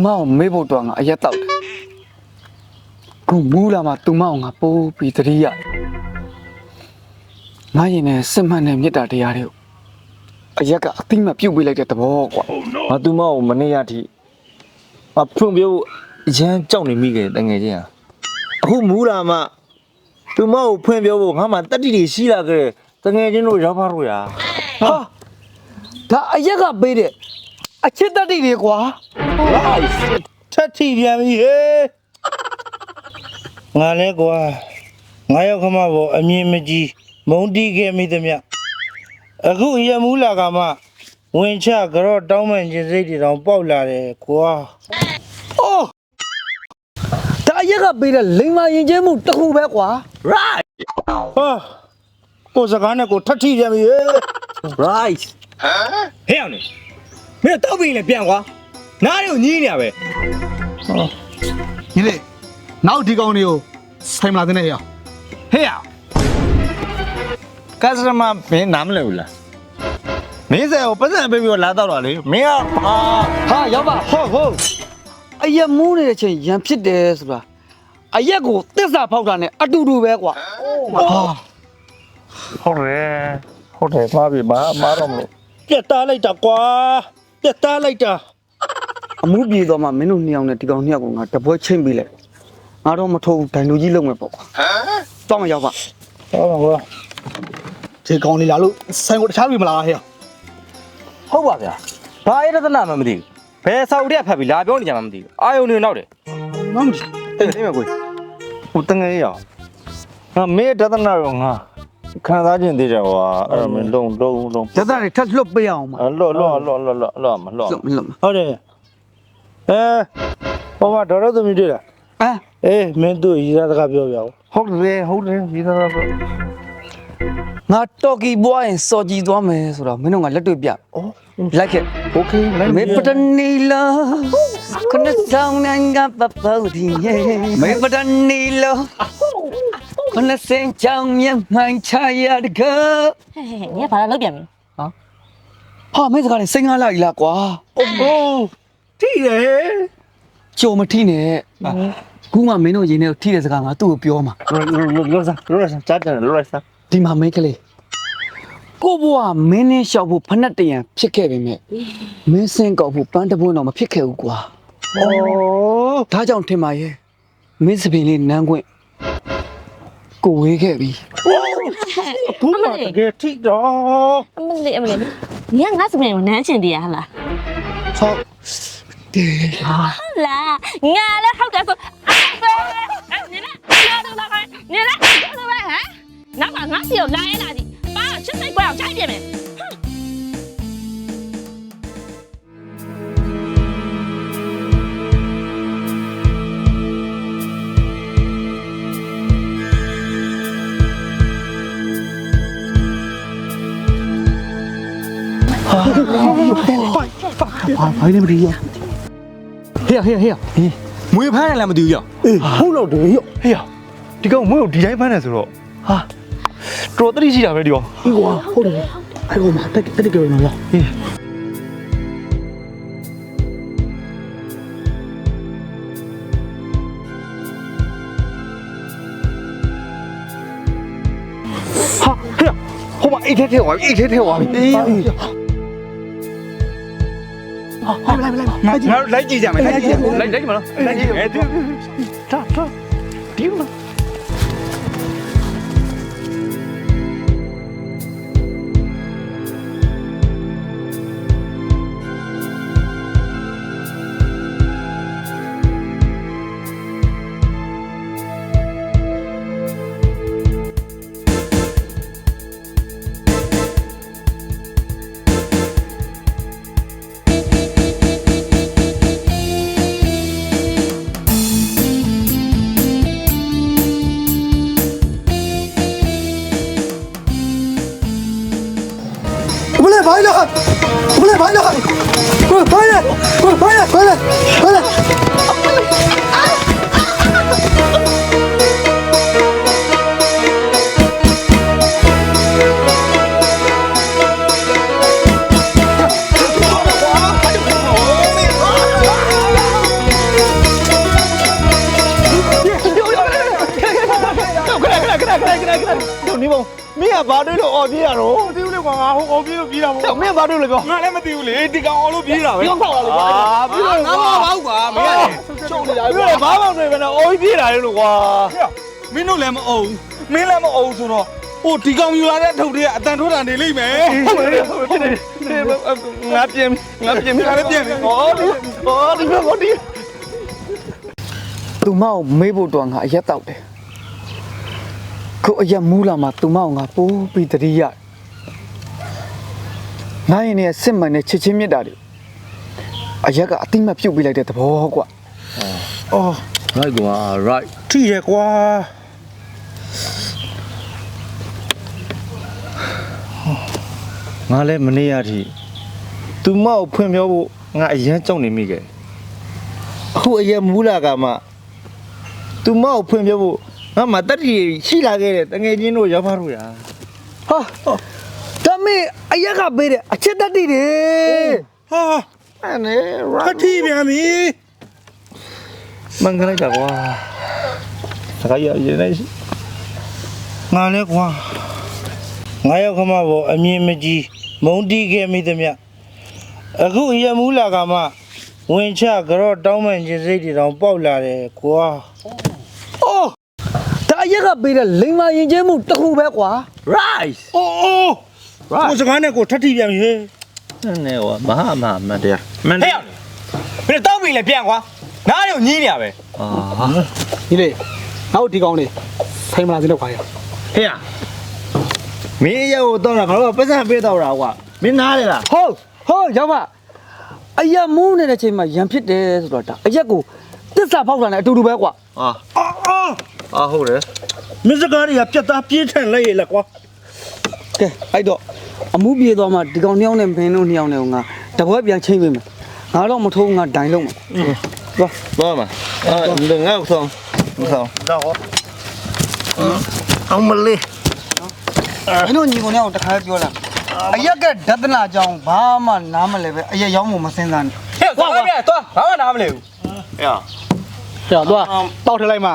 မောင်မေးဖို့တော့ငါအရက်တောက်တယ်ခုမူးလာမှသူမောင်ငါပိုးပြီးတတိယငါရင်နဲ့စစ်မှန်တဲ့မေတ္တာတရားတွေကိုအရက်ကအသိမှပြုတ်ပေးလိုက်တဲ့သဘောကွာငါသူမောင်ကိုမနေ့ကထိအဖွင့်ပြရမ်းကြောက်နေမိခဲ့တငယ်ချင်းဟာအခုမူးလာမှသူမောင်ကိုဖွင့်ပြဖို့ငါမှတတိတွေရှိလာခဲ့တငယ်ချင်းတို့ရောက်ပါလို့ရာဟာဒါအရက်ကပေးတဲ့အချစ်တတိတွေကွာ right ထက်ထီပြန်ပြီဟေးငါလဲကွာငါရောက်ခမဘောအမြင်မကြီးမုံတီးခဲ့မိသမျှအခုရမူးလာကမှဝင်ချကြော့တောင်းမှန်ခြင်းစိတ်တွေတောင်ပေါက်လာတယ်ကွာအိုးဒါအရက်ကပေးတဲ့လိမ္မာရင်ကျဲမှုတစ်ခုပဲကွာ right ဟာကိုစကားနဲ့ကိုထက်ထီပြန်ပြီဟေး right ဟဲ့အောင်နေမင်းတော့ပြီးလေပြန်ကွာနားတွေကိုညင်းနေရပဲ ညီလေးနောက်ဒီကောင်တွေကိုဆိုင်မလာတဲ့နဲ့ရဟေ့ရ ကစတမမင်းနားမလဲဘူးလားမင်းစဲကိုပတ်စံပေးပြီးတော့လာတော့တာလေမင်းကဟာရောက်ပါဟုတ်အရက်မူးနေတဲ့ချိန်ရံဖြစ်တယ်ဆိုတာအရက်ကိုသစ္စာဖောက်တာနဲ့အတူတူပဲကွာဟုတ်တယ်မှားပြီမားတော့မလို့ပြတ်သားလိုက်တာကွာပြတ်သားလိုက်တာ အမှုပြေတော့မှမင်းတို့နှစ်ယောက်နဲ့ဒီကောင်နှစ်ယောက်ကငါတပွဲချင်းပေးလိုက်ငါတော့မထုတ်ဒိုင်လူကြီးလုံးမယ်ပေါ့ကွာတော့မရောက်ပါ ဟုတ်ပါကွာ ဒီကောင်လေးလာလို့ဆိုင်ကိုတခြားပြီမလားဟေ့ ဟုတ်ပါဗျာဘာရတနာမှမသိဘူးဘယ်ဆောက်တဲ့ဖက်ပြီးလာပြောနေကြမှမသိဘူးအာယုံနေနောက်တယ် ငါမကြည့်အေးမကွေဟိုတငယ်ရအောင်ငါမေးဒသနာရောငါခံစားခြင်းသေးတယ်ကွာအဲ့တော့မင်းလုံးဒသနာတွေထပ်လွတ်ပေးအောင်ပါလွတ်မလွတ်ဟုတ်တယ်ဘောမဒေါ်ရသမီးတွေ့လားအေးမင်းတို့ရည်သားစကားပြောပြအောင်ဟုတ်တယ်ရည်သားစကားပြောငါတော်ကီပွားရင်စော်ကြည်သွားမယ်ဆိုတော့မင်းတို့ကလက်တွေ့ပြလိုက်ခဲ့โอเคမေပတနီလာခဏဆောင်နိုင်ကပပူဒီမေပတနီလာခဏစင်ချောင်းမြမိုင်းချရတကညဘာလာလောက်ပြန်ပြီဟာမင်းစကားနဲ့စိတ်ငါလိုက်လားကွာအိုးထိတယ်ကြုံမထိနဲ့ခုမှမင်းတို့ရင်းနေထိတဲ့စကားငါသူ့ကိုပြောမှာလောစားကြားတယ်လောစားဒီမှာမင်းကလေးကိုဘွားမင်းနဲ့ရှောက်ဖို့ဖနှက်တရံဖြစ်ခဲ့ပေမဲ့မင်းစင်ကောက်ဖို့ပန်းတပွန်းတော့မဖြစ်ခဲ့ဘူးကွာဩဒါကြောင့်ထင်ပါရဲ့မင်းစပင်လေးနန်းခွင့်ကိုဝေးခဲ့ပြီဘူးမတကယ်ထိတော့အမလေးညငါစပင်ကိုနမ်းချင်သေးရဟလားဟုတ်တယ်ဟုတ်လားငါလည်းဟုတ်တယ်ဆိုနေလားတော့လာခိုင်းနေလားတော့ပဲဟမ်နောက်ငါစီကိုလာရဲလာစီပါချစ်စိတ်ကွာအောင်ခြိုက်ပြမယ်ဘာနေမဒီရောဟေ့မွေးဖမ်းတယ်လည်းမသိဘူးရော အေးဟုတ်တော့တယ်ရောဟေ့ဒီကောင်မွေးကိုဒီတိုင်းဖမ်းတယ်ဆိုတော့ဟာတော်တတိရှိတာပဲဒီကောင်အေးကွာဟုတ်တယ်အဲ့ကောင်မတက်ကြော်နေလားဟေးဟာဟေ့ဟိုမှာအိတ်ထဲထဲသွားပြီအေးမလိုက်ကြည့်ကြမယ်လိုက်မလားလိုက်ကြည့်မယ်ထားဒီမှာ ကွာငါဟိုကောင်ပြေးလို့ပြေးတာမဟုတ် မင်းဘာလို့လဲပြော ငါလည်းမသိဘူးလေဒီကောင်အောင်လို့ပြေးတာပဲ ပြောက်ပါလေကွာပြီးတော့ ငါမဟုတ်ကွာမင်းက ကျုံနေတာ ပြေးတယ်ဘာမှမတွေ့ဘဲနဲ့အိုးပြေးတာလေလို့ကွာမင်းတို့လည်းမအုံမင်းလည်းမအုံဆိုတော့ဟိုဒီကောင်ယူလာတဲ့အထုပ်တွေကအတန်ထိုးတာနေလိမ့်မယ်ဟုတ်တယ်ငါပြင်ငါလည်းပြင်ဟောဒီဘောဒီ သူမကိုမေးဖို့တော့ငါအရက်တောက်တယ်ခုအရက်မူးလာမှသူမကိုငါပိုးပြီးတတိယငါရင်နဲ့စစ်မှန်တဲ့ချစ်ချင်းမြတ်တာတွေအရက်ကအတိမတ်ပြုတ်ပြလိုက်တဲ့သဘောကွာ အော် right ကွာ right ထိတယ်ကွာငါလည်းမနေရထိသူမကိုဖွင့်ပြောဖို့ငါအရန်ကြောက်နေမိခဲ့အခုအရက်မူးလာကမှသူမကိုဖွင့်ပြောဖို့ငါမှတတိရှိလာခဲ့တဲ့တငယ်ချင်းတို့ရောက်ပါတော့ရာ ဟာဒါမေးအရက်ကပေးတယ်အချက်တတ်တည်တယ် ဟာ အဲ့နဲ့ ခတိပြန်ပြီမင်္ဂလာကြကွာစကားရရင်လည်းငါလည်းကွာငါရောက်ခမဘောအမြင်မကြီးမုံတီးခဲ့မိသမျှအခုရမူးလာကမှဝင်ချကြော့တောင်းမှန်ခြင်းစိတ်တွေတောင်ပေါက်လာတယ်ကွာ အော်ဒါအရက်ကပေးတဲ့လိမ္မာရင်ကျဲမှုတစ်ခုပဲကွာ right အိုးအိုးကိုစကားနဲ့ကိုထပ်ထိပြန်ပြီဟဲ့ နဲ့ကွာဘာမှမတရားမ ဟဲ့ဘယ်တော့ပြီလဲပြန်ကွာနားတော့ညင်းနေရပဲ အာ ဒီလေနောက်ဒီကောင်လေးဆိုင်မလာသေးတော့ခွာရ ဟေ့မင်းရောက်တော့တာငါတို့ပတ်စံပေးတော့တာကွာမင်းနားလေလား ဟုတ်ရောက်ပါအရက်မူးနေတဲ့ချိန်မှာရံဖြစ်တယ်ဆိုတော့ဒါအရက်ကိုတစ္ဆာဖောက်တာနဲ့အတူတူပဲကွာ အာ အော်ဟုတ်တယ် မင်းစကားတွေကပြတ်သားပြင်းထန်လိုက်ရလားကွာ ကဲအဲ့တော့အမှုပြေသွားမှဒီကောင်နှစ်ယောက်နဲ့မင်းတို့နှစ်ယောက်နဲ့ငါတပွဲပြန်ချိန်ပေးမယ်ငါတော့မထိုးငါဒိုင်လုံးမှာသွား တော့မှာငါ့ဆောင်ဆောင် တော့ အောင်မလေး မင်းတို့ညီကောင်နဲ့တခါပြောလာအရက်ကဒသနာကြောင့်ဘာမှနားမလဲပဲအရက်ရောက်မှုမစင်းစားနဲ့ ဟဲ့ကွာပြန်သွားဘာမှနားမလဲဘူး ဟေ့ ရတော့တောက်ထလိုက်မှာ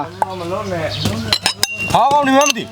ဘာကောင်းနေမှမသိ